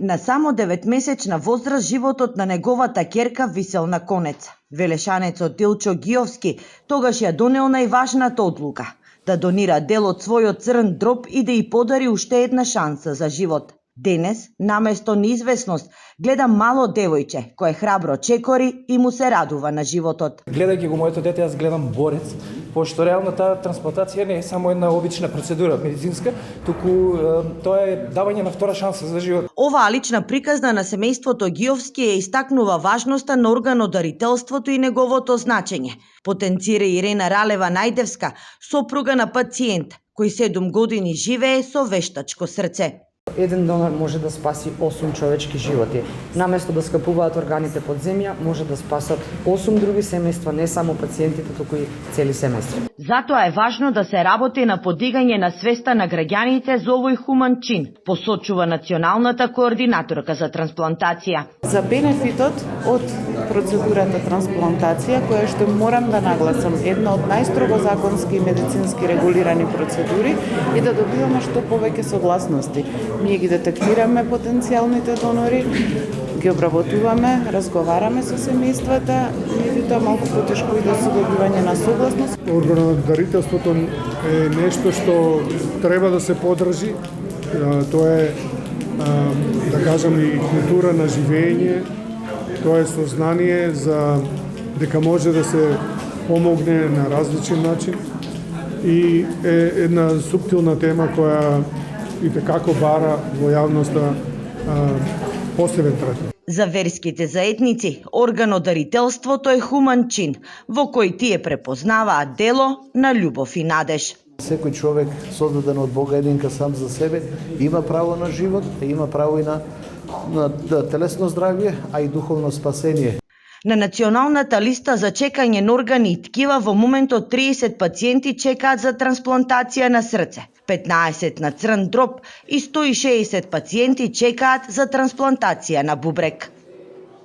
На само 9-месечна возраст животот на неговата ќерка висел на конец. Велешанецот Илчо Гиовски тогаш ја донел најважната одлука да донира дел од својот црн дроб и да ја подари уште една шанса за живот. Денес, наместо неизвестност, гледа мало девојче кое храбро чекори и му се радува на животот. Гледајќи го моето дете, јас гледам борец, пошто реално таа трансплантација не е само една обична процедура медицинска, туку тоа е давање на втора шанса за живот. Оваа лична приказна на семејството Гиовски ја истакнува важноста на органодарителството и неговото значење. Потенцира Ирена Ралева Најдевска, сопруга на пациент, кој 7 години живее со вештачко срце. Еден донор може да спаси 8 човечки животи. Наместо да скапуваат органите под земја, може да спасат 8 други семејства, не само пациентите, туку и цели семејства. Затоа е важно да се работи на подигање на свеста на граѓаните за овој хуман чин, посочува националната координаторка за трансплантација. За бенефитот од процедурата трансплантација, која што морам да нагласам, една од најстрого законски и медицински регулирани процедури и да добиваме што повеќе согласности. Ние ги детектираме потенцијалните донори, ги обработуваме, разговараме со семејствата, меѓутоа малку потешко и да се добивање на согласност. Органодарителството е нешто што треба да се подржи. Тоа е, да кажам, и култура на живење, тоа е сознание за дека може да се помогне на различен начин и е една суптилна тема која и како бара во јавноста посебен третман. За верските заедници, органодарителството е хуман чин, во кој тие препознаваат дело на љубов и надеж. Секој човек создаден од Бога единка сам за себе има право на живот, има право и на телесно здравје, а и духовно спасение. На националната листа за чекање на органи и ткива во моментот 30 пациенти чекаат за трансплантација на срце, 15 на црн дроб и 160 пациенти чекаат за трансплантација на бубрек.